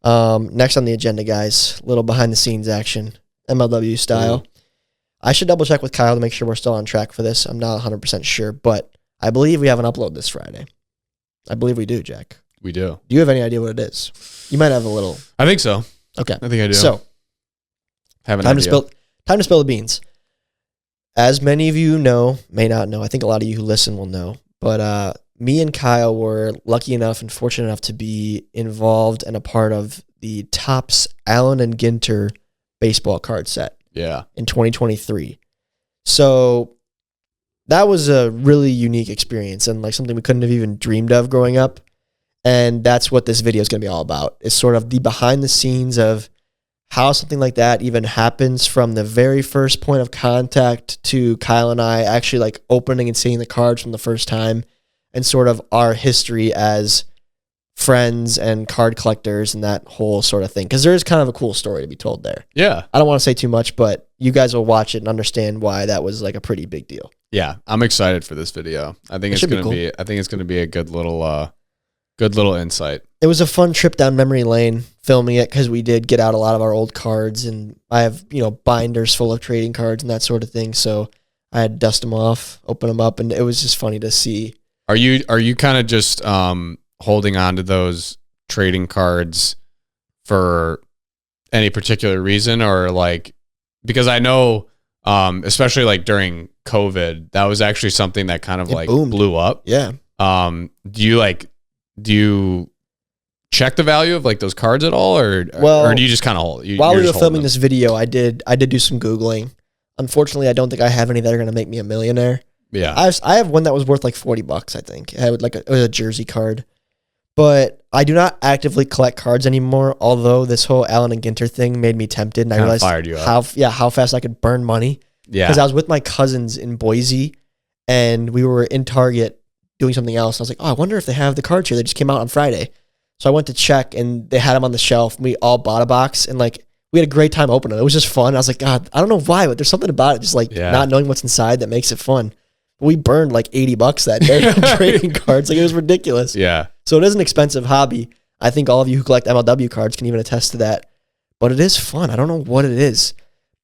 Speaker 1: Next on the agenda, guys, little behind the scenes action, MLW style. Ooh. I should double check with Kyle to make sure we're still on track for this. I'm not 100% sure, but I believe we have an upload this Friday. I believe we do, Jack.
Speaker 2: We do.
Speaker 1: Do you have any idea what it is? You might have a little.
Speaker 2: I think so.
Speaker 1: Okay.
Speaker 2: I think I do.
Speaker 1: So, time to spill the beans. As many of you know, may not know, I think a lot of you who listen will know, but me and Kyle were lucky enough and fortunate enough to be involved and a part of the Topps Allen and Ginter baseball card set.
Speaker 2: Yeah.
Speaker 1: In 2023. So that was a really unique experience and like something we couldn't have even dreamed of growing up. And that's what this video is going to be all about. It's sort of the behind the scenes of how something like that even happens from the very first point of contact to Kyle and I actually like opening and seeing the cards from the first time, and sort of our history as friends and card collectors and that whole sort of thing. Because there is kind of a cool story to be told there. Yeah. I don't want to say too much, but you guys will watch it and understand why that was like a pretty big deal.
Speaker 2: Yeah. I'm excited for this video. I think it's going to be, I think it's going to be a good little insight. It
Speaker 1: was a fun trip down memory lane filming it because we did get out a lot of our old cards, and I have, binders full of trading cards and that sort of thing. So I had to dust them off, open them up, and it was just funny to see.
Speaker 2: Are you kind of just holding on to those trading cards for any particular reason, or like, because I know, especially like during COVID, that was actually something that kind of like boomed. Blew up.
Speaker 1: Yeah.
Speaker 2: Do you check the value of like those cards at all, or do you just kind of hold?
Speaker 1: While we were filming this video, I did do some Googling. Unfortunately, I don't think I have any that are going to make me a millionaire.
Speaker 2: Yeah.
Speaker 1: I have one that was worth like $40, I think. It had it was a jersey card. But I do not actively collect cards anymore, although this whole Allen and Ginter thing made me tempted, and I realized how fast I could burn money.
Speaker 2: Yeah.
Speaker 1: Because I was with my cousins in Boise, and we were in Target doing something else. I was like, oh, I wonder if they have the cards here. They just came out on Friday. So I went to check, and they had them on the shelf. We all bought a box, and like we had a great time opening it. It was just fun. I was like, God, I don't know why, but there's something about it, just like not knowing what's inside that makes it fun. But we burned like $80 that day on trading cards. Like, it was ridiculous.
Speaker 2: Yeah.
Speaker 1: So it is an expensive hobby. I think all of you who collect MLW cards can even attest to that. But it is fun. I don't know what it is.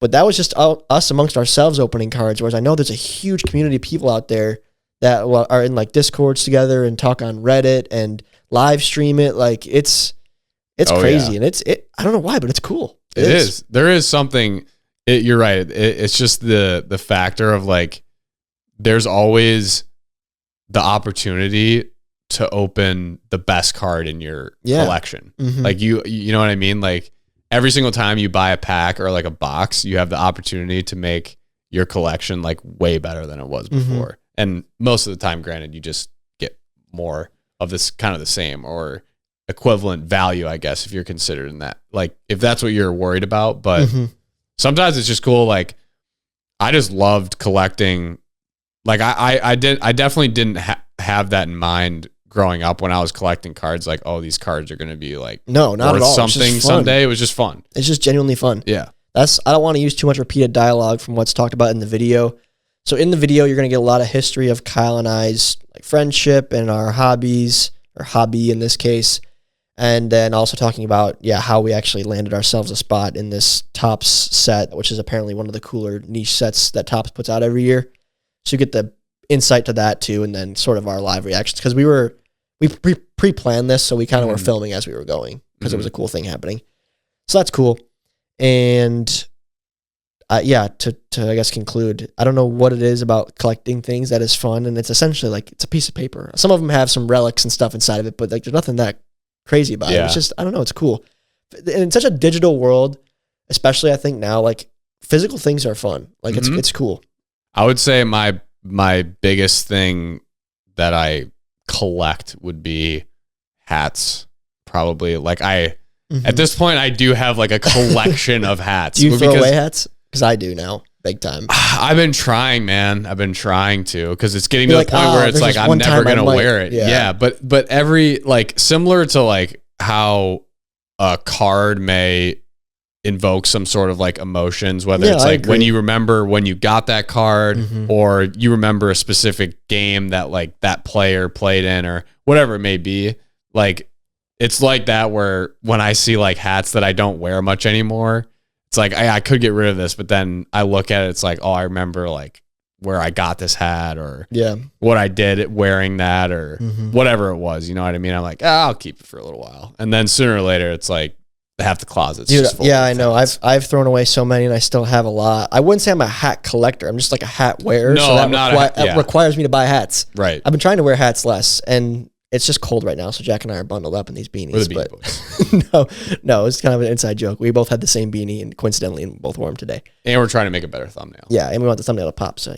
Speaker 1: But that was just us amongst ourselves opening cards, whereas I know there's a huge community of people out there that are in like Discords together and talk on Reddit and live stream it. Like it's crazy. Yeah. And I don't know why, but it's cool.
Speaker 2: It is. There is something, you're right. It's just the factor of like, there's always the opportunity to open the best card in your collection. Mm-hmm. Like you know what I mean? Like every single time you buy a pack or like a box, you have the opportunity to make your collection like way better than it was before. Mm-hmm. And most of the time, granted, you just get more of this kind of the same or equivalent value, I guess, if you're considering that. Like if that's what you're worried about. But sometimes it's just cool. Like I just loved collecting. Like I definitely didn't have that in mind growing up when I was collecting cards. Like, oh, these cards are going to be like
Speaker 1: not at all
Speaker 2: something someday. It was just fun.
Speaker 1: It's just genuinely fun.
Speaker 2: Yeah.
Speaker 1: I don't want to use too much repeated dialogue from what's talked about in the video. So in the video, you're going to get a lot of history of Kyle and I's like friendship and our hobbies, or hobby in this case, and then also talking about how we actually landed ourselves a spot in this Topps set, which is apparently one of the cooler niche sets that Topps puts out every year. So you get the insight to that too, and then sort of our live reactions, because we pre-planned this, so we kind of were filming as we were going because it was a cool thing happening. So that's cool. And to I guess conclude, I don't know what it is about collecting things that is fun, and it's essentially like it's a piece of paper. Some of them have some relics and stuff inside of it, but like there's nothing that crazy about it. It's just, I don't know, it's cool. In such a digital world, especially I think now, like physical things are fun. Like it's cool.
Speaker 2: I would say my biggest thing that I collect would be hats. Probably like at this point I do have like a collection of hats.
Speaker 1: Do you throw away hats? Because I do now, big time.
Speaker 2: I've been trying, man. I've been trying to, because it's getting to the point where it's like I'm never gonna wear it. Yeah, but every like similar to like how a card may invoke some sort of like emotions, whether
Speaker 1: Yeah,
Speaker 2: it's
Speaker 1: I
Speaker 2: like when
Speaker 1: agree.
Speaker 2: you remember when you got that card,
Speaker 1: Mhm.
Speaker 2: or you remember a specific game that like that player played in, or whatever it may be. Like, it's like that where when I see like hats that I don't wear much anymore, it's like I could get rid of this, but then I look at it, it's like, oh, I remember like where I got this hat, or
Speaker 1: Yeah.
Speaker 2: what I did wearing that, or
Speaker 1: Mhm.
Speaker 2: whatever it was. You know what I mean? I'm like, I'll keep it for a little while, and then sooner or later, it's like half the closet's
Speaker 1: Dude,
Speaker 2: just full.
Speaker 1: yeah,
Speaker 2: of
Speaker 1: I know.
Speaker 2: hats.
Speaker 1: I've thrown away so many, and I still have a lot. I wouldn't say I'm a hat collector. I'm just like a hat wearer.
Speaker 2: No,
Speaker 1: so that
Speaker 2: I'm not a
Speaker 1: that requires me to buy hats.
Speaker 2: Right.
Speaker 1: I've been trying to wear hats less, and it's just cold right now. So Jack and I are bundled up in these beanies.
Speaker 2: We're the Beanie Boys.
Speaker 1: no, it's kind of an inside joke. We both had the same beanie, and coincidentally, we both wore them today.
Speaker 2: And we're trying to make a better thumbnail.
Speaker 1: Yeah, and we want the thumbnail to pop. So,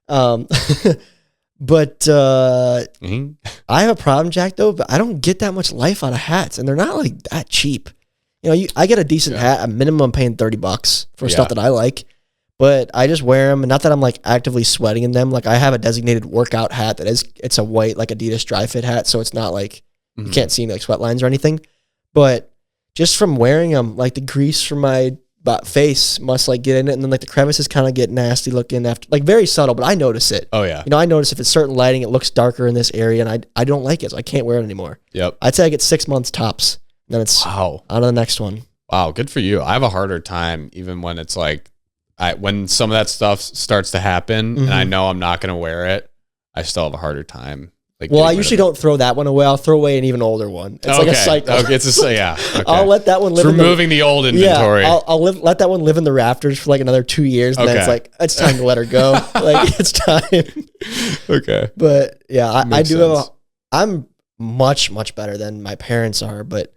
Speaker 1: but
Speaker 2: Mhm.
Speaker 1: I have a problem, Jack. Though, but I don't get that much life out of hats, and they're not like that cheap. You know, I get a decent hat. At minimum, I'm paying $30 for stuff that I like. But I just wear them, and not that I'm like actively sweating in them. Like, I have a designated workout hat it's a white like Adidas dry fit hat, so it's not like you can't see any like sweat lines or anything. But just from wearing them, like the grease from my face must like get in it, and then like the crevices kind of get nasty looking after, like very subtle, but I notice it.
Speaker 2: Oh yeah.
Speaker 1: You know, I notice if it's certain lighting, it looks darker in this area, and I don't like it, so I can't wear it anymore.
Speaker 2: Yep.
Speaker 1: I'd say I get 6 months tops, and then it's
Speaker 2: Wow.
Speaker 1: on to the next one.
Speaker 2: Wow. Good for you. I have a harder time even when it's like, when some of that stuff starts to happen, and I know I'm not going to wear it, I still have a harder time. Like,
Speaker 1: well, I usually don't throw that one away. I'll throw away an even older one. It's like a cycle.
Speaker 2: Okay, yeah. Okay.
Speaker 1: I'll let that one live.
Speaker 2: It's removing the old inventory.
Speaker 1: Yeah, I'll let that one live in the rafters for like another 2 years, and then it's like it's time to let her go. Like, it's time.
Speaker 2: Okay.
Speaker 1: But yeah, I do
Speaker 2: sense.
Speaker 1: have. I'm much better than my parents are, but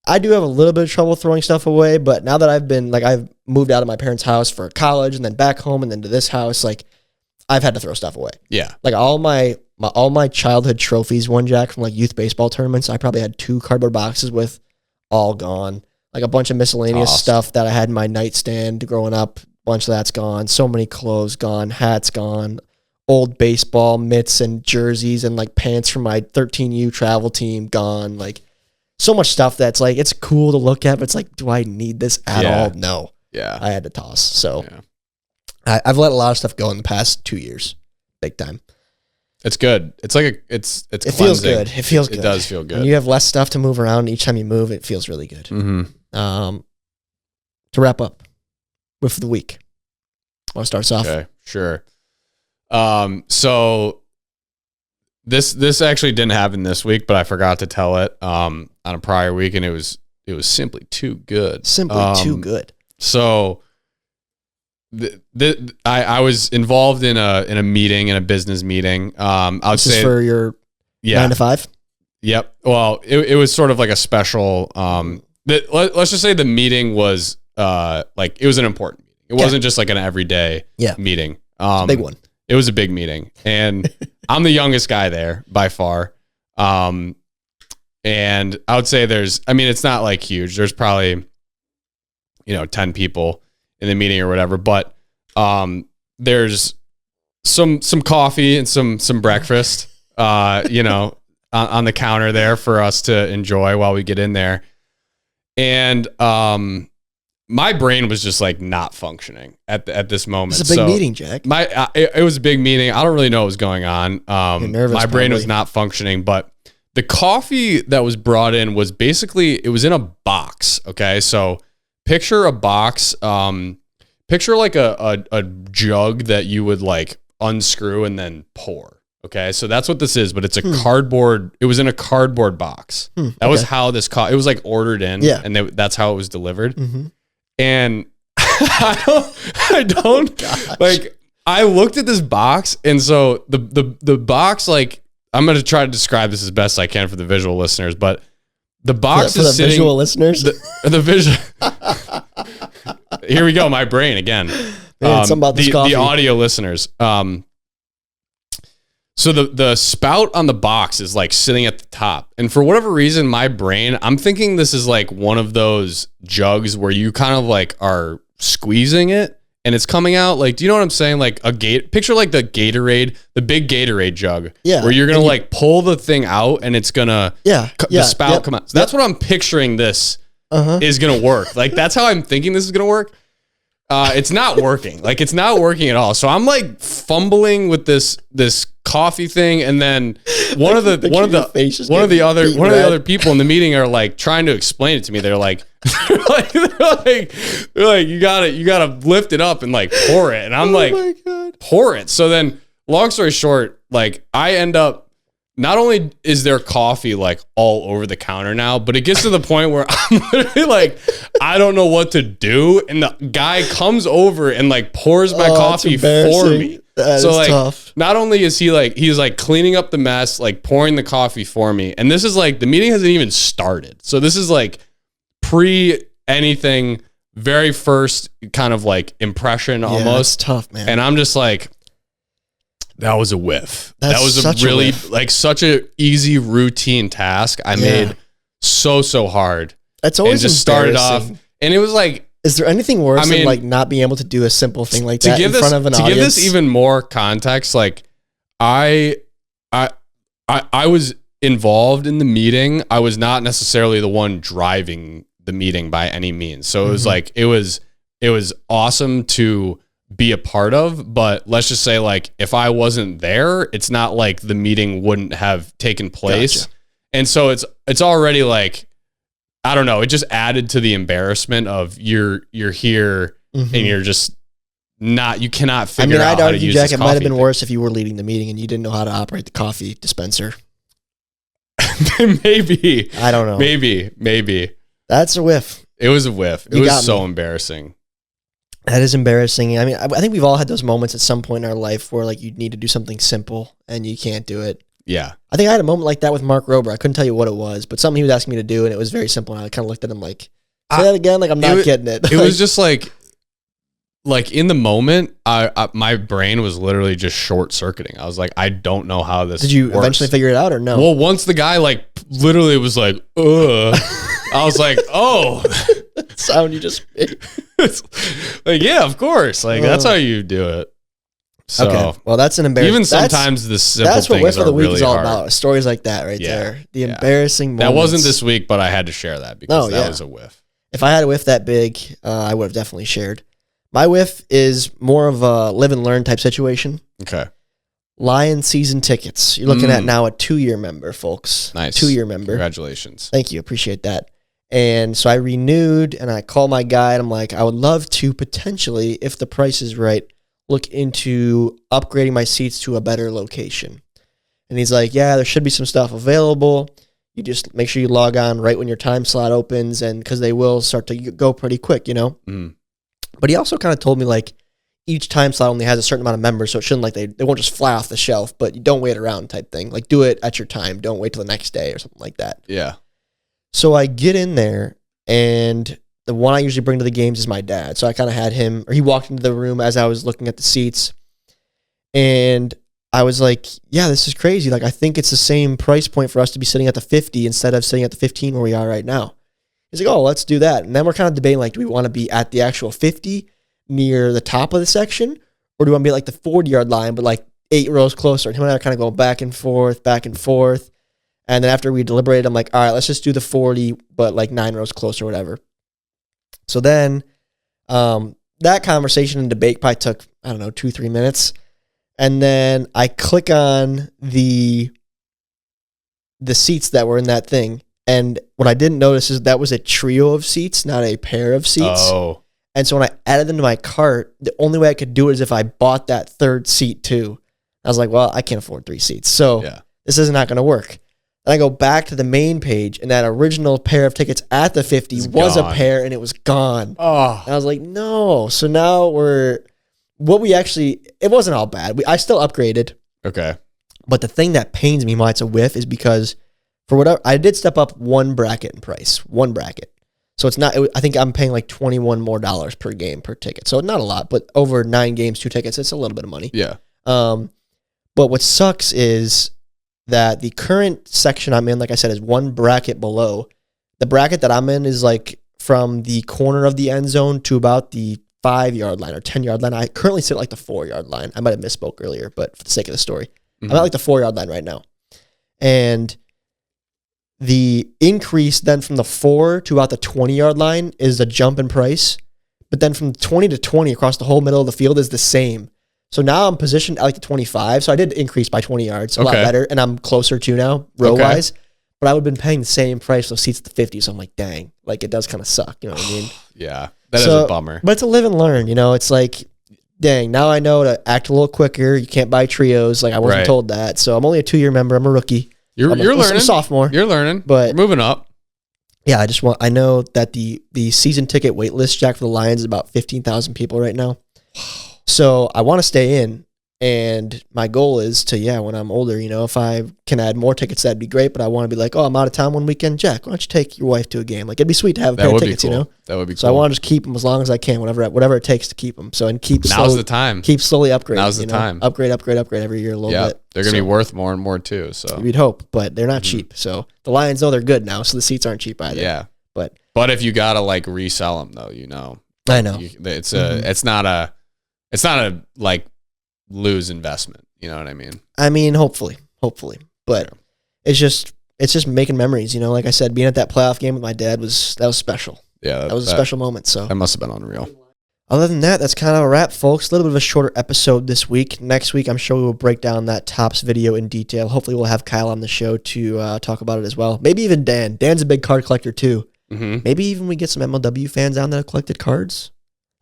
Speaker 1: I do have a little bit of trouble throwing stuff away. But now that I've moved out of my parents' house for college, and then back home, and then to this house, like I've had to throw stuff away.
Speaker 2: Yeah.
Speaker 1: Like all my childhood trophies, one Jack, from like youth baseball tournaments, I probably had 2 cardboard boxes with, all gone. Like a bunch of miscellaneous stuff that I had in my nightstand growing up. A bunch of that's gone. So many clothes gone, hats gone, old baseball mitts and jerseys and like pants from my 13U travel team gone. Like so much stuff that's like, it's cool to look at, but it's like, do I need this at all? No.
Speaker 2: Yeah.
Speaker 1: I had to toss. So I've let a lot of stuff go in the past 2 years. Big time.
Speaker 2: It's good. It's like it
Speaker 1: feels good. It feels good.
Speaker 2: It does feel good.
Speaker 1: When you have less stuff to move around each time you move, it feels really good.
Speaker 2: Mm-hmm.
Speaker 1: To wrap up with the week, want to start us off?
Speaker 2: Okay, sure. So this actually didn't happen this week, but I forgot to tell it on a prior week, and it was simply too good.
Speaker 1: Simply too good.
Speaker 2: So I was involved in a meeting, in a business meeting. I would
Speaker 1: This is
Speaker 2: say
Speaker 1: for your 9 to 5.
Speaker 2: Yep. Well, it was sort of like a special. Let's just say the meeting was like, it was an important meeting. It wasn't just like an everyday meeting.
Speaker 1: It's a big one.
Speaker 2: It was a big meeting, and I'm the youngest guy there by far. And I would say it's not like huge. There's probably 10 people in the meeting or whatever, but there's some coffee and some breakfast on the counter there for us to enjoy while we get in there. And my brain was just like not functioning at this moment.
Speaker 1: It's a big meeting, Jack.
Speaker 2: It was a big meeting. I don't really know what was going on.
Speaker 1: You're nervous,
Speaker 2: my brain was
Speaker 1: probably.
Speaker 2: not functioning, but the coffee that was brought in was basically, it was in a box. Okay. So picture a box, picture like a jug that you would like unscrew and then pour. Okay. So that's what this is, but it's a cardboard. It was in a cardboard box. That was how this it was like ordered in, and that's how it was delivered.
Speaker 1: Mm-hmm.
Speaker 2: And I don't like, I looked at this box, and so the box, like, I'm going to try to describe this as best I can for the visual listeners, but the box
Speaker 1: for
Speaker 2: is
Speaker 1: the visual listeners.
Speaker 2: The visual. Here we go. My brain again.
Speaker 1: Man, something about this coffee.
Speaker 2: The audio listeners. So the spout on the box is like sitting at the top. And for whatever reason, my brain, I'm thinking this is like one of those jugs where you kind of like are squeezing it and it's coming out. Like, do you know what I'm saying? Like picture like the Gatorade, the big Gatorade jug.
Speaker 1: Yeah.
Speaker 2: Where you're going to like pull the thing out and it's going to, the spout come out. So that's what I'm picturing this is going to work. Like, that's how I'm thinking this is going to work. It's not working. Like, it's not working at all. So I'm like fumbling with this coffee thing, and then one of the other people in the meeting are like trying to explain it to me. They're like, they're like, you gotta lift it up and like pour it. And I'm like, my God. Pour it. So then, long story short, like, I end up, not only is there coffee like all over the counter now, but it gets to the point where I'm literally like, I don't know what to do. And the guy comes over and like pours my coffee for me.
Speaker 1: That
Speaker 2: so
Speaker 1: is
Speaker 2: like,
Speaker 1: tough.
Speaker 2: not only is he's like cleaning up the mess, like pouring the coffee for me. And this is like, the meeting hasn't even started. So this is like pre anything, very first kind of like impression almost.
Speaker 1: That's tough, man.
Speaker 2: And I'm just like, that was a whiff.
Speaker 1: That's
Speaker 2: that was
Speaker 1: such
Speaker 2: a really
Speaker 1: whiff.
Speaker 2: like such a easy routine task. I made so hard.
Speaker 1: That's always
Speaker 2: and just started off, and it was like,
Speaker 1: is there anything worse
Speaker 2: I mean,
Speaker 1: than like not being able to do a simple thing like that in front of an audience?
Speaker 2: To give this even more context, like I was involved in the meeting. I was not necessarily the one driving the meeting by any means. So it was like it was awesome to be a part of, but let's just say like if I wasn't there, it's not like the meeting wouldn't have taken place. Gotcha. And so it's already like, I don't know, it just added to the embarrassment of you're here and you're just not, you cannot figure out how to use
Speaker 1: Jack,
Speaker 2: this
Speaker 1: it might have been
Speaker 2: thing.
Speaker 1: worse if you were leading the meeting and you didn't know how to operate the coffee dispenser.
Speaker 2: Maybe.
Speaker 1: I don't know.
Speaker 2: Maybe.
Speaker 1: That's a whiff.
Speaker 2: It was a whiff. It was so embarrassing.
Speaker 1: That is embarrassing. I mean, I think we've all had those moments at some point in our life where like you need to do something simple and you can't do it.
Speaker 2: Yeah.
Speaker 1: I think I had a moment like that with Mark Rober. I couldn't tell you what it was, but something he was asking me to do and it was very simple. And I kind of looked at him like, say that again? Like, I'm not getting it.
Speaker 2: It was just like in the moment, my brain was literally just short circuiting. I was like, I don't know how this
Speaker 1: Did you
Speaker 2: works.
Speaker 1: eventually figure it out or no?
Speaker 2: Well, once the guy like literally was like, ugh, I was like, oh.
Speaker 1: That sound you just made.
Speaker 2: Like, yeah, of course. Like, that's how you do it. So,
Speaker 1: okay. Well, that's an embarrassing.
Speaker 2: Even sometimes the simple
Speaker 1: that's what
Speaker 2: things
Speaker 1: Wiffle of the
Speaker 2: are
Speaker 1: Week
Speaker 2: really
Speaker 1: is all
Speaker 2: hard.
Speaker 1: about. Stories like that right there. The embarrassing moments.
Speaker 2: That wasn't this week, but I had to share that because that was a whiff.
Speaker 1: If I had a whiff that big, I would have definitely shared. My whiff is more of a live and learn type situation.
Speaker 2: Okay.
Speaker 1: Lion season tickets. You're looking at now a 2-year member, folks.
Speaker 2: Nice.
Speaker 1: 2-year member.
Speaker 2: Congratulations.
Speaker 1: Thank you. Appreciate that. And so I renewed and I called my guy and I'm like, I would love to potentially, if the price is right, look into upgrading my seats to a better location. And he's like, yeah, there should be some stuff available. You just make sure you log on right when your time slot opens, and because they will start to go pretty quick, you know?
Speaker 2: Mm.
Speaker 1: But he also kind of told me like each time slot only has a certain amount of members, so it shouldn't like they won't just fly off the shelf, but you don't wait around type thing. Like do it at your time. Don't wait till the next day or something like that.
Speaker 2: Yeah.
Speaker 1: So I get in there, and the one I usually bring to the games is my dad. So I kind of had him, or he walked into the room as I was looking at the seats, and I was like, yeah, this is crazy. Like, I think it's the same price point for us to be sitting at the 50 instead of sitting at the 15 where we are right now. He's like, oh, let's do that. And then we're kind of debating, like, do we want to be at the actual 50 near the top of the section, or do we want to be at like the 40-yard line, but like 8 rows closer? And him and I are kind of going back and forth. And then after we deliberated, I'm like, all right, let's just do the 40, but like 9 rows closer or whatever. So then that conversation and debate probably took, 2-3 minutes. And then I click on the seats that were in that thing. And what I didn't notice is that was a trio of seats, not a pair of seats.
Speaker 2: Oh.
Speaker 1: And so when I added them to my cart, the only way I could do it is if I bought that third seat too. I was like, well, I can't afford 3 seats. So this is not going to work. And I go back to the main page, and that original pair of tickets at the 50 was a pair, and it was gone.
Speaker 2: Oh.
Speaker 1: And I was like, no. So now it wasn't all bad. I still upgraded.
Speaker 2: Okay.
Speaker 1: But the thing that pains me why it's a whiff is because for whatever, I did step up one bracket in price, one bracket. So it's not, I think I'm paying like $21 more per game per ticket. So not a lot, but over 9 games, 2 tickets, it's a little bit of money.
Speaker 2: Yeah.
Speaker 1: But what sucks is that the current section I'm in, like I said, is one bracket below. The bracket that I'm in is like from the corner of the end zone to about the 5-yard line or 10-yard line. I currently sit at like the 4-yard line. I might have misspoke earlier, but for the sake of the story, I'm at like the 4-yard line right now. And the increase then from the 4 to about the 20-yard line is a jump in price. But then from 20 to 20 across the whole middle of the field is the same. So now I'm positioned at like the 25. So I did increase by 20 yards, a lot better. And I'm closer to now, row-wise. But I would have been paying the same price for seats at the 50. So I'm like, dang, like it does kind of suck. You know what I mean?
Speaker 2: Yeah, that is a bummer.
Speaker 1: But it's a live and learn. You know, it's like, dang, now I know to act a little quicker. You can't buy trios. Like I wasn't told that. So I'm only a 2-year member. I'm a rookie.
Speaker 2: You're learning.
Speaker 1: I'm a sophomore.
Speaker 2: You're learning.
Speaker 1: But
Speaker 2: you're moving up.
Speaker 1: Yeah, I know that the season ticket wait list, Jack, for the Lions is about 15,000 people right now. So I want to stay in. And my goal is to, when I'm older, you know, if I can add more tickets, that'd be great. But I want to be like, oh, I'm out of town one weekend. Jack, why don't you take your wife to a game? Like, it'd be sweet to have a pair of tickets, you know?
Speaker 2: That would be cool.
Speaker 1: So I want to just keep them as long as I can, whatever it takes to keep them. So, and
Speaker 2: now's the time.
Speaker 1: Keep slowly upgrading.
Speaker 2: Now's the time.
Speaker 1: Upgrade every year a little bit.
Speaker 2: They're going to be worth more and more too. So
Speaker 1: we'd hope, but they're not cheap. So the Lions know they're good now, so the seats aren't cheap either.
Speaker 2: Yeah.
Speaker 1: But
Speaker 2: if you got to like resell them though, you know.
Speaker 1: I know.
Speaker 2: It's not a like lose investment. You know what I mean?
Speaker 1: I mean, hopefully, but it's just making memories. You know, like I said, being at that playoff game with my dad was special.
Speaker 2: Yeah,
Speaker 1: that was a special moment. So
Speaker 2: that must have been unreal.
Speaker 1: Other than that, that's kind of a wrap, folks. A little bit of a shorter episode this week. Next week, I'm sure we will break down that Topps video in detail. Hopefully, we'll have Kyle on the show to talk about it as well. Maybe even Dan. Dan's a big card collector too.
Speaker 2: Mm-hmm.
Speaker 1: Maybe even we get some MLW fans on that have collected cards.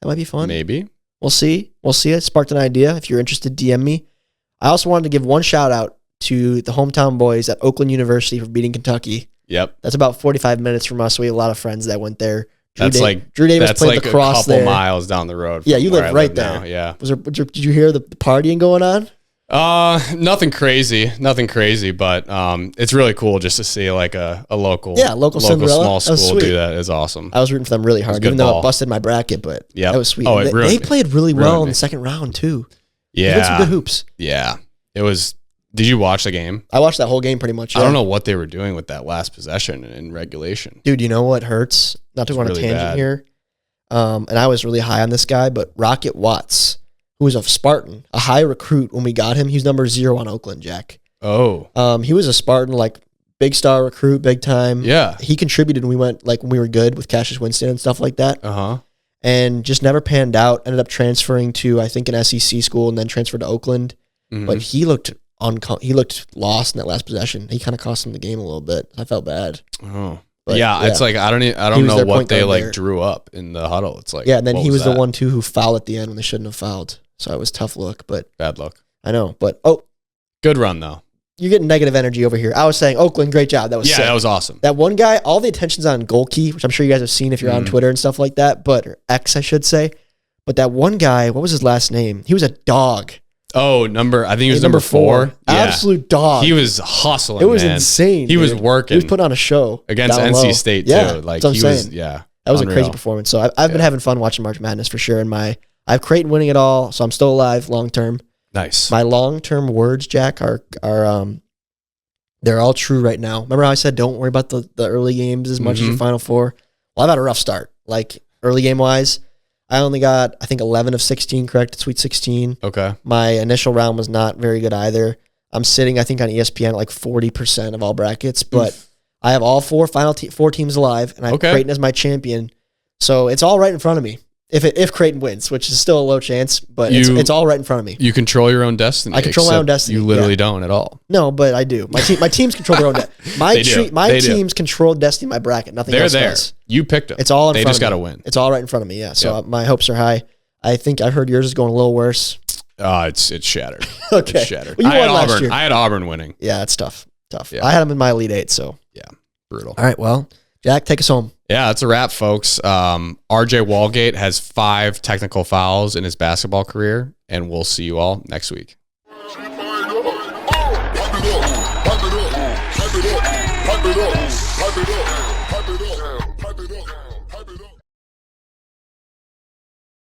Speaker 1: That might be fun.
Speaker 2: Maybe.
Speaker 1: We'll see. It sparked an idea. If you're interested, DM me. I also wanted to give one shout out to the hometown boys at Oakland University for beating Kentucky.
Speaker 2: Yep.
Speaker 1: That's about 45 minutes from us. We have a lot of friends that went there. Drew
Speaker 2: Davis played lacrosse a couple miles down the road.
Speaker 1: Yeah, you live right there.
Speaker 2: Now. Yeah.
Speaker 1: Did you hear the partying going on?
Speaker 2: Nothing crazy, but it's really cool just to see like a local small school do that. Is awesome.
Speaker 1: I was rooting for them really hard, even though it busted my bracket, but that was sweet.
Speaker 2: Oh,
Speaker 1: they played really well in the second round too.
Speaker 2: Yeah,
Speaker 1: they did some good hoops.
Speaker 2: Yeah, it was. Did you watch the game?
Speaker 1: I watched that whole game pretty much. Yeah.
Speaker 2: I don't know what they were doing with that last possession in regulation.
Speaker 1: Dude, you know what hurts? Not to go on a tangent here. And I was really high on this guy, but Rocket Watts, who was a Spartan, a high recruit when we got him. He was number 0 on Oakland, Jack.
Speaker 2: Oh.
Speaker 1: He was a Spartan, like big star recruit, big time.
Speaker 2: Yeah.
Speaker 1: He contributed when we were good with Cassius Winston and stuff like that.
Speaker 2: Uh-huh.
Speaker 1: And just never panned out. Ended up transferring to, I think, an SEC school and then transferred to Oakland. Mm-hmm. But he looked lost in that last possession. He kind of cost him the game a little bit. I felt bad.
Speaker 2: Oh. But yeah, it's like I don't know what they like drew up in the huddle. It's like
Speaker 1: and then he was the one too who fouled at the end when they shouldn't have fouled. So it was tough look, but
Speaker 2: bad luck.
Speaker 1: I know, but
Speaker 2: good run though.
Speaker 1: You're getting negative energy over here. I was saying Oakland, great job. That was sick.
Speaker 2: That was awesome.
Speaker 1: That one guy, all the attention's on Goal Key, which I'm sure you guys have seen if you're on Twitter and stuff like that, or X, I should say. But that one guy, what was his last name? He was a dog.
Speaker 2: Oh, I think he was number 4.
Speaker 1: Yeah. Absolute dog.
Speaker 2: He was hustling.
Speaker 1: It was insane.
Speaker 2: He was working.
Speaker 1: He was putting on a show
Speaker 2: against NC State too.
Speaker 1: Yeah,
Speaker 2: like
Speaker 1: that's what I'm saying. That was
Speaker 2: unreal.
Speaker 1: a crazy performance. So I've been having fun watching March Madness for sure. And I have Creighton winning it all, so I'm still alive long term.
Speaker 2: Nice.
Speaker 1: My long term words, Jack, are they're all true right now. Remember how I said don't worry about the early games as much as your Final Four? Well, I've had a rough start. Like early game wise, I only got, I think, 11 of 16 correct at Sweet 16.
Speaker 2: Okay.
Speaker 1: My initial round was not very good either. I'm sitting, I think, on ESPN at like 40% of all brackets, but I have all four teams alive, and I have Creighton as my champion. So it's all right in front of me. If Creighton wins, which is still a low chance, but it's all right in front of me.
Speaker 2: You control your own destiny.
Speaker 1: I control my own destiny.
Speaker 2: You literally don't at all.
Speaker 1: No, but I do. My teams control their own destiny. My teams control destiny in my bracket. Nothing else does.
Speaker 2: You picked them.
Speaker 1: It's all in front of me.
Speaker 2: They just got to win.
Speaker 1: It's all right in front of me, yeah. So my hopes are high. I think I heard yours is going a little worse.
Speaker 2: It's shattered.
Speaker 1: Okay.
Speaker 2: It's shattered.
Speaker 1: Well, you won last year.
Speaker 2: I had Auburn winning.
Speaker 1: Yeah, it's tough.
Speaker 2: Yeah.
Speaker 1: I had them in my Elite 8, so.
Speaker 2: Yeah, brutal.
Speaker 1: All right, well, Jack, take us home.
Speaker 2: Yeah, that's a wrap, folks. RJ Walgate has 5 technical fouls in his basketball career, and we'll see you all next week.